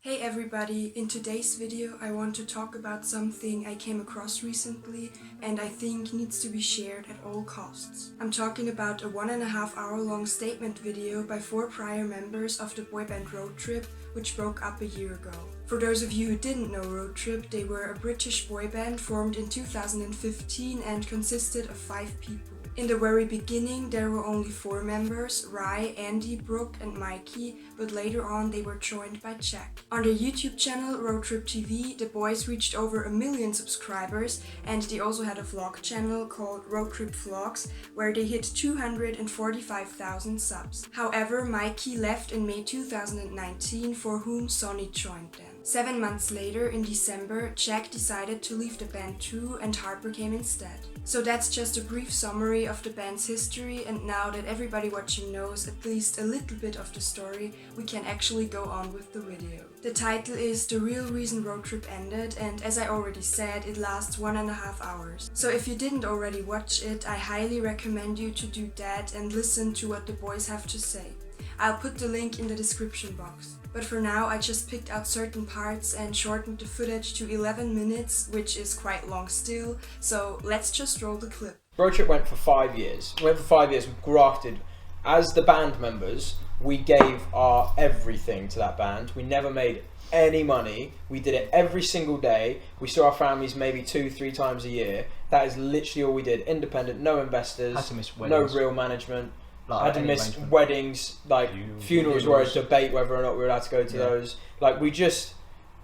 Hey everybody, in today's video I want to talk about something I came across recently and I think needs to be shared at all costs. I'm talking about a 1.5 hour long statement video by 4 prior members of the boy band Road Trip, which broke up a year ago. For those of you who didn't know Road Trip, they were a British boy band formed in 2015 and consisted of 5 people. In the very beginning there were only 4 members, Rai, Andy, Brooke and Mikey, but later on they were joined by Jack. On their YouTube channel Road Trip TV, the boys reached over 1 million subscribers and they also had a vlog channel called Road Trip Vlogs where they hit 245,000 subs. However, Mikey left in May 2019 for whom Sonny joined them. 7 months later, in December, Jack decided to leave the band too and Harper came instead. So that's just a brief summary of the band's history, and now that everybody watching knows at least a little bit of the story, we can actually go on with the video. The title is The Real Reason Road Trip Ended, and as I already said, it lasts 1.5 hours. So if you didn't already watch it, I highly recommend you to do that and listen to what the boys have to say. I'll put the link in the description box. But for now, I just picked out certain parts and shortened the footage to 11 minutes, which is quite long still, so let's just roll the clip. Road Trip went for 5 years. We grafted. As the band members, we gave our everything to that band. We never made any money. We did it every single day. We saw our families maybe 2-3 times a year. That is literally all we did. Independent, no investors, Had to miss no weddings. real management. Like, Had to miss weddings, like funerals were a debate whether or not we were allowed to go to those. Like, we just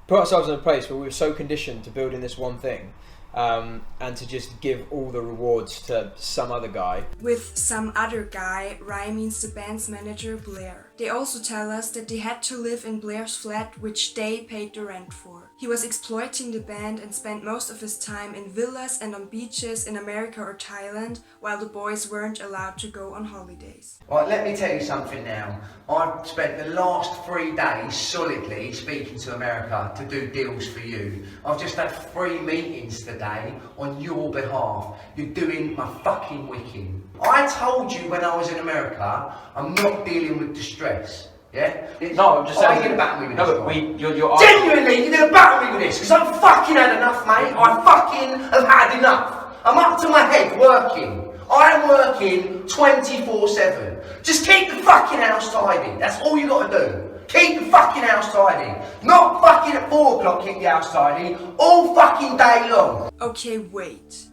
put ourselves in a place where we were so conditioned to building this one thing, and to just give all the rewards to some other guy. With some other guy, Rai means the band's manager Blair. They also tell us that they had to live in Blair's flat, which they paid the rent for. He was exploiting the band and spent most of his time in villas and on beaches in America or Thailand, while the boys weren't allowed to go on holidays. Right, let me tell you something now. I've spent the last 3 days solidly speaking to America to do deals for you. I've just had 3 meetings today on your behalf. You're doing my fucking wicking. I told you when I was in America, I'm not dealing with distress. Yeah? No, I'm just saying. Are you going to back me with no, this? but you're Genuinely, you're going to back me with this? Because I've fucking had enough, mate. I fucking have had enough. I'm up to my head working. I am working 24/7. Just keep the fucking house tidy. That's all you got to do. Keep the fucking house tidy. Not fucking at 4 o'clock keep the house tidy. All fucking day long. Okay, wait.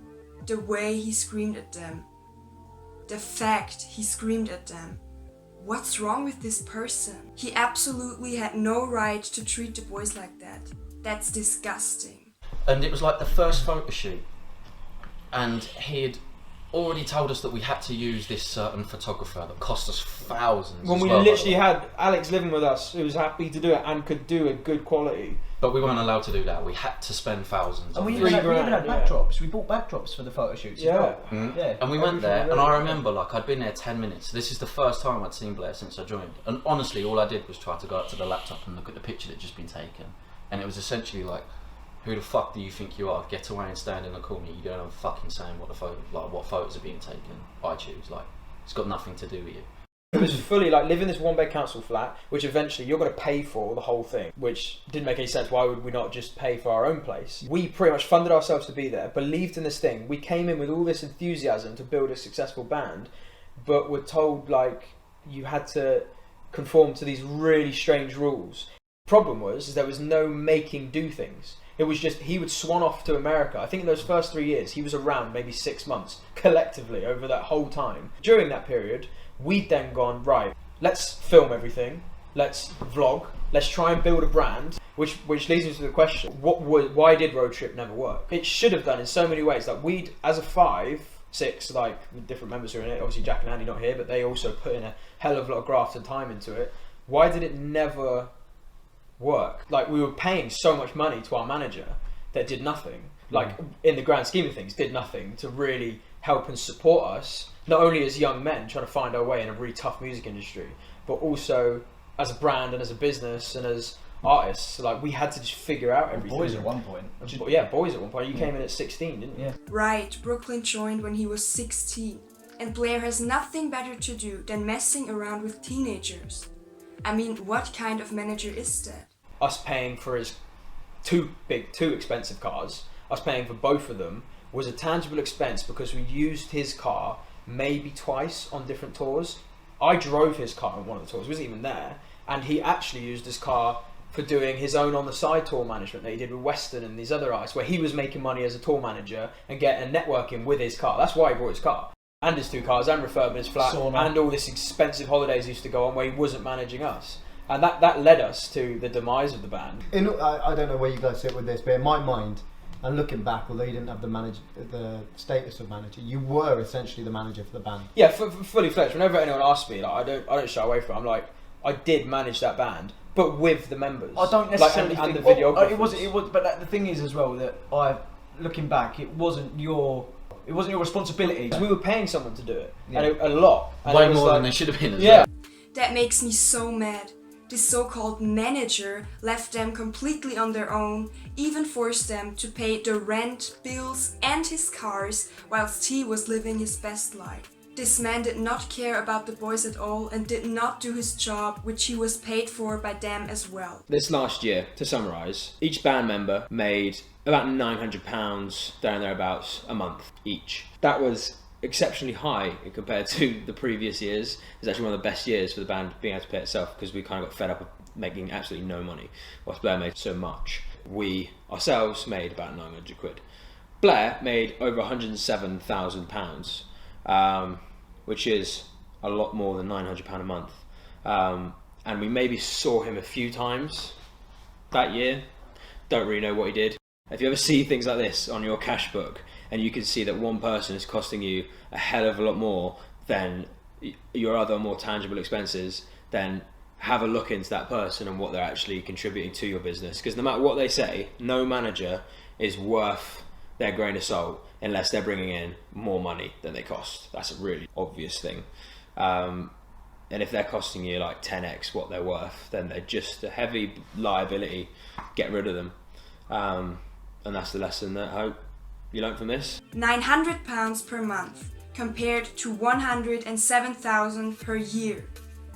The way he screamed at them. The fact he screamed at them. What's wrong with this person? He absolutely had no right to treat the boys like that. That's disgusting. And it was like the first photo shoot, and he had already told us that we had to use this certain photographer that cost us thousands. When we literally had Alex living with us, who was happy to do it and could do a good quality. But we weren't allowed to do that. We had to spend thousands. And we on even this. had backdrops. We bought backdrops for the photo shoots as well. Yeah. And we went there, and I remember, like, I'd been there 10 minutes. This is the first time I'd seen Blair since I joined. And honestly, all I did was try to go up to the laptop and look at the picture that had just been taken. And it was essentially like, who the fuck do you think you are? Get away and stand in the corner. You don't have a fucking saying what what photos are being taken. I choose. Like, it's got nothing to do with you. It was fully like live in this 1-bed council flat, which eventually you're going to pay for the whole thing, which didn't make any sense. Why would we not just pay for our own place? We pretty much funded ourselves to be there, believed in this thing. We came in with all this enthusiasm to build a successful band, but were told like you had to conform to these really strange rules. Problem was there was no making do things. It was just, he would swan off to America. I think in those first 3 years, he was around maybe 6 months, collectively, over that whole time. During that period, we'd then gone, right, let's film everything, let's vlog, let's try and build a brand, which leads me to the question, why did Road Trip never work? It should have done in so many ways. Like, we'd, as a 5-6, like, with different members who are in it, obviously Jack and Andy not here, but they also put in a hell of a lot of graft and time into it. Why did it never work? Like, we were paying so much money to our manager that did nothing, like in the grand scheme of things, did nothing to really help and support us, not only as young men trying to find our way in a really tough music industry, but also as a brand and as a business and as artists. Like, we had to just figure out everything. Boys at one point. Yeah, boys at one point. You came in at 16, didn't you? Yeah. Right, Brooklyn joined when he was 16. And Blair has nothing better to do than messing around with teenagers. I mean, what kind of manager is that? us paying for his two expensive cars, us paying for both of them, was a tangible expense because we used his car maybe twice on different tours. I drove his car on one of the tours, wasn't even there, and he actually used his car for doing his own on the side tour management that he did with Western and these other artists, where he was making money as a tour manager and getting networking with his car. That's why he brought his car and his 2 cars and refurbing his flat and all this expensive holidays he used to go on where he wasn't managing us. And that led us to the demise of the band. I don't know where you guys sit with this, but in my mind, and looking back, although you didn't have the status of manager, you were essentially the manager for the band. Yeah, fully fledged. Whenever anyone asks me, like, I don't shy away from it. I'm like, I did manage that band, but with the members. I don't necessarily and think the videographers. it was. But the thing is as well that looking back, it wasn't your responsibility. We were paying someone to do it, and a lot. And way more than they should have been. Yeah. That makes me so mad. This so-called manager left them completely on their own, even forced them to pay the rent, bills and his cars whilst he was living his best life. This man did not care about the boys at all and did not do his job, which he was paid for by them as well. This last year, to summarise, each band member made about £900 there and thereabouts a month each. That was exceptionally high compared to the previous years. It was actually one of the best years for the band being able to pay itself, because we kind of got fed up of making absolutely no money whilst Blair made so much. We ourselves made about 900 quid. Blair made over £107,000, which is a lot more than £900 a month. And we maybe saw him a few times that year. Don't really know what he did. If you ever see things like this on your cash book, and you can see that one person is costing you a hell of a lot more than your other more tangible expenses, then have a look into that person and what they're actually contributing to your business. Because no matter what they say, no manager is worth their grain of salt unless they're bringing in more money than they cost. That's a really obvious thing. And if they're costing you like 10x what they're worth, then they're just a heavy liability. Get rid of them. And that's the lesson that I hope you learned from this. £900 per month compared to £107,000 per year.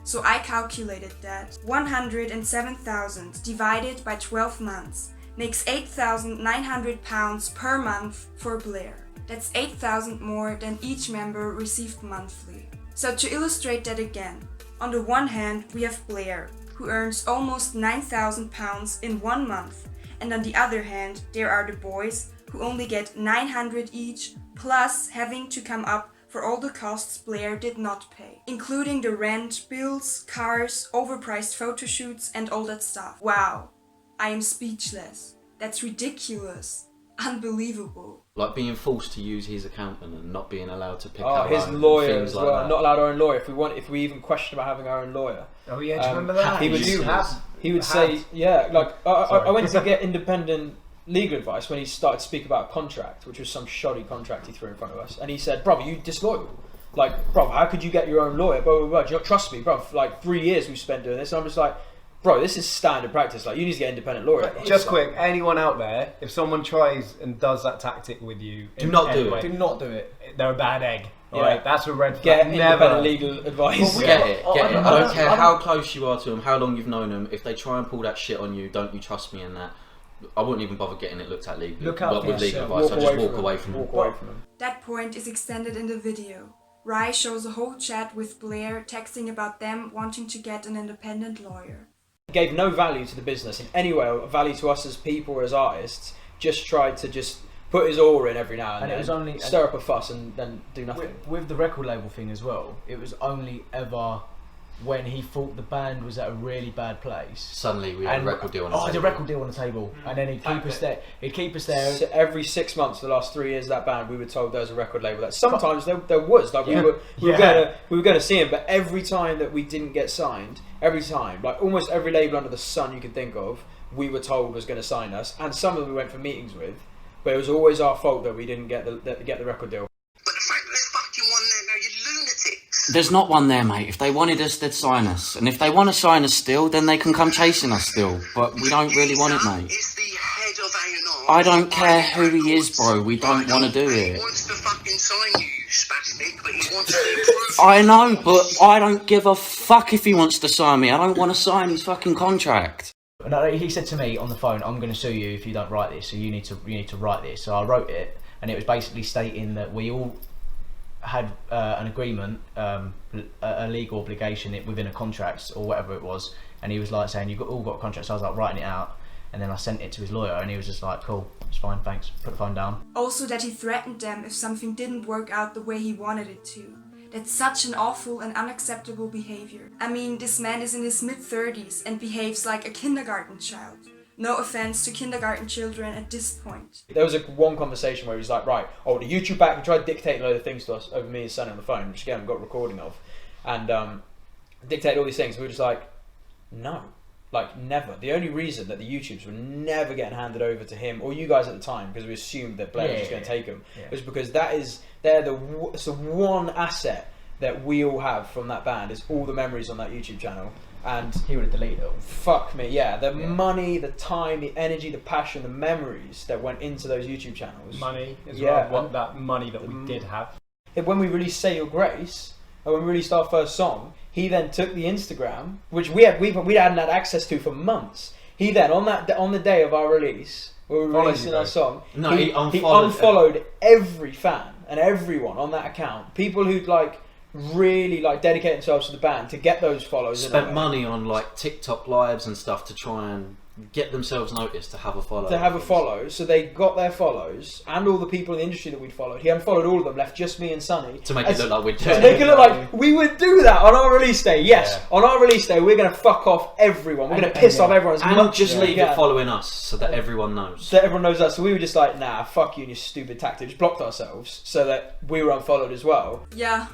So I calculated that 107,000 divided by 12 months makes £8,900 per month for Blair. That's 8,000 more than each member received monthly. So to illustrate that again, on the one hand we have Blair, who earns almost £9,000 in 1 month, and on the other hand there are the boys who only get 900 each, plus having to come up for all the costs Blair did not pay, including the rent, bills, cars, overpriced photo shoots and all that stuff. Wow, I am speechless. That's ridiculous. Unbelievable. Like being forced to use his accountant and not being allowed to pick Oh, up his lawyer things as like well. that. Not allowed our own lawyer. If we even question about having our own lawyer. Oh yeah, do you remember that? He would say, yeah, like I went to get independent legal advice when he started to speak about a contract, which was some shoddy contract he threw in front of us, and he said, "Brother, you disloyal. Like, bro, how could you get your own lawyer? Blah, blah, blah. Do you not trust me, bro? For like 3 years we've spent doing this." And I'm just like, bro, this is standard practice. Like, you need to get independent lawyer. Just quick, anyone out there, if someone tries and does that tactic with you, Do not do it. Do not do it. They're a bad egg. Yeah. Right, that's a red flag. Get Never. independent legal advice. Get it. I I don't care how close you are to them, how long you've known them. If they try and pull that shit on you, don't you trust me in that? I wouldn't even bother getting it looked at legally. Look out for with legal yourself. advice, I just walk away from them. Walk away from them. That point is extended in the video. Rai shows a whole chat with Blair texting about them wanting to get an independent lawyer. He gave no value to the business in any way, or value to us as people or as artists. Just tried to just put his oar in every now and And then, it was only- stir up a fuss and then do nothing. With the record label thing as well, it was only ever when he thought the band was at a really bad place. Suddenly we had a record deal on the table. the record deal on the table, and then he'd keep us there. He'd keep us there. So every 6 months for the last 3 years of that band, we were told there was a record label. That sometimes there was, like we were going to see him, but every time that we didn't get signed, every time, like almost every label under the sun you can think of, we were told was going to sign us, and some of them we went for meetings with, but it was always our fault that we didn't get the record deal. But the fact there's fucking one there now, you lunatics. There's not one there, mate. If they wanted us, they'd sign us. And if they want to sign us still, then they can come chasing us still. But we don't really want it, mate. Is the head of A&R. I don't care who he is, bro. We don't want to do He it. wants to fucking sign you, you spastic, but he wants to improve. I know, but I don't give a fuck if he wants to sign me. I don't want to sign his fucking contract. No, he said to me on the phone, "I'm going to sue you if you don't write this. So you need to write this." So I wrote it, and it was basically stating that we all had an agreement, a legal obligation within a contract or whatever it was, and he was like saying, "You've all got a contract." So I was like writing it out, and then I sent it to his lawyer, and he was just like, "Cool, it's fine, thanks." Put the phone down. Also that he threatened them if something didn't work out the way he wanted it to. That's such an awful and unacceptable behavior. I mean, this man is in his mid-30s and behaves like a kindergarten child. No offense to kindergarten children at this point. There was one conversation where he's like, right, the YouTube back, and tried dictating a load of things to us over me and his son on the phone, which again, I've got a recording of, and dictated all these things. We were just like, no, like never. The only reason that the YouTubes were never getting handed over to him or you guys at the time, because we assumed that Blair was just going to take them, was because they're the one asset that we all have from that band is all the memories on that YouTube channel. And he would have deleted it all. Fuck me, yeah. The money, the time, the energy, the passion, the memories that went into those YouTube channels. Money as well. What that money that we did have. When we released Say Your Grace, and when we released our first song, he then took the Instagram, which we hadn't had access to for months. He then, on the day of our release, where we were releasing our song, he unfollowed every fan and everyone on that account. People who'd really dedicate themselves to the band to get those follows. Spent money on TikTok lives and stuff to try and get themselves noticed, to have a follow. So they got their follows and all the people in the industry that we'd followed. He unfollowed all of them, left just me and Sonny. To make it look like we'd to make it look like we would do that on our release day. Yes, on our release day we're going to fuck off everyone. We're going to piss off everyone as much just as leave it following us so that everyone knows. So everyone knows that. So we were just like, nah, fuck you and your stupid tactic. Just blocked ourselves so that we were unfollowed as well. Yeah.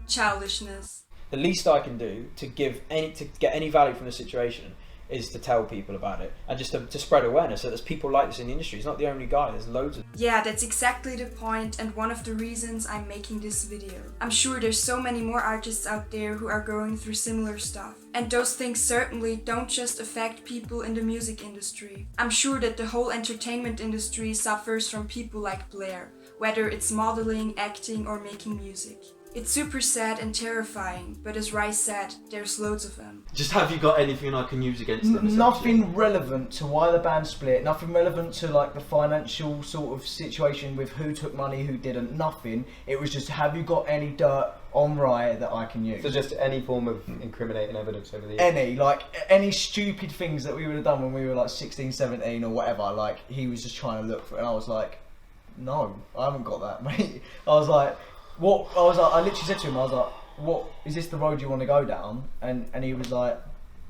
Childishness. The least I can do to get any value from the situation is to tell people about it and just to spread awareness that there's people like this in the industry. He's not the only guy, there's loads of them. Yeah, that's exactly the point and one of the reasons I'm making this video. I'm sure there's so many more artists out there who are going through similar stuff. And those things certainly don't just affect people in the music industry. I'm sure that the whole entertainment industry suffers from people like Blair, whether it's modeling, acting or making music. It's super sad and terrifying, but as Rai said, there's loads of them. Just have you got anything I can use against them? Nothing relevant to why the band split, nothing relevant to the financial sort of situation with who took money, who didn't, nothing. It was just, have you got any dirt on Rai that I can use? So just any form of incriminating evidence over the years? Any stupid things that we would have done when we were 16, 17 or whatever, he was just trying to look for it, and I was like, no, I haven't got that, mate. I was like, what? I literally said to him, I was like, what, is this the road you want to go down? And he was like,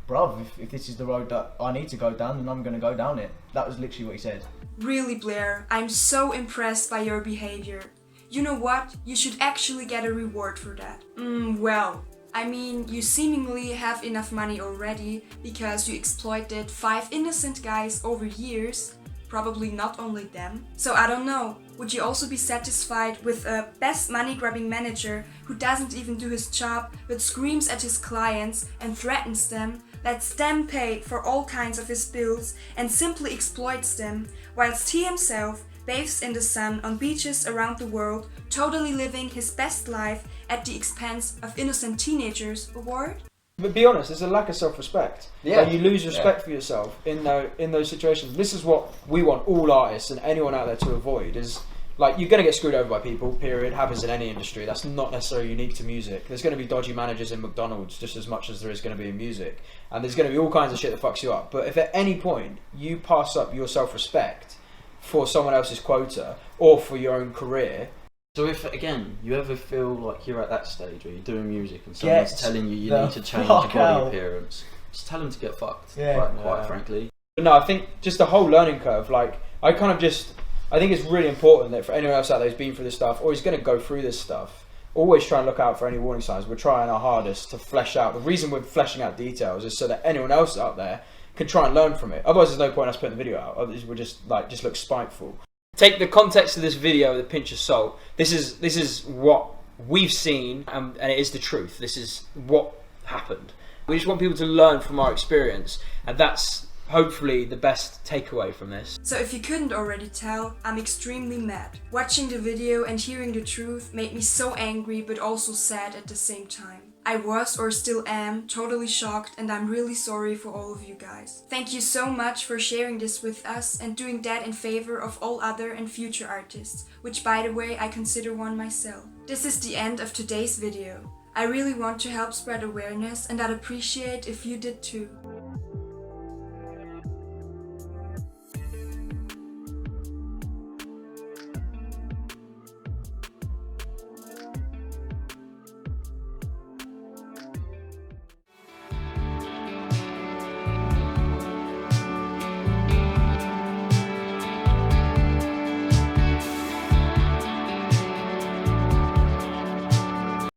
bruv, if this is the road that I need to go down, then I'm going to go down it. That was literally what he said. Really, Blair, I'm so impressed by your behavior. You know what? You should actually get a reward for that. Well, I mean, you seemingly have enough money already because you exploited 5 innocent guys over years. Probably not only them. So I don't know, would you also be satisfied with a best money-grabbing manager who doesn't even do his job but screams at his clients and threatens them, lets them pay for all kinds of his bills and simply exploits them, whilst he himself bathes in the sun on beaches around the world, totally living his best life at the expense of innocent teenagers? Award? But be honest, there's a lack of self-respect. Yeah. You lose respect for yourself in those situations. This is what we want all artists and anyone out there to avoid, is you're going to get screwed over by people, period. Happens in any industry. That's not necessarily unique to music. There's going to be dodgy managers in McDonald's just as much as there is going to be in music. And there's going to be all kinds of shit that fucks you up. But if at any point you pass up your self-respect for someone else's quota or for your own career... So if, again, you ever feel like you're at that stage where you're doing music and someone's telling you need to change your body appearance, just tell them to get fucked, quite frankly. But no, I think just the whole learning curve, I think it's really important that for anyone else out there who's been through this stuff or is going to go through this stuff, always try and look out for any warning signs. We're trying our hardest to flesh out. The reason we're fleshing out details is so that anyone else out there can try and learn from it. Otherwise there's no point in us putting the video out. Otherwise we'll just look spiteful. Take the context of this video with a pinch of salt. This is what we've seen, and it is the truth. This is what happened. We just want people to learn from our experience, and that's hopefully the best takeaway from this. So if you couldn't already tell, I'm extremely mad. Watching the video and hearing the truth made me so angry but also sad at the same time. I was, or still am, totally shocked, and I'm really sorry for all of you guys. Thank you so much for sharing this with us and doing that in favor of all other and future artists, which by the way I consider one myself. This is the end of today's video. I really want to help spread awareness, and I'd appreciate if you did too.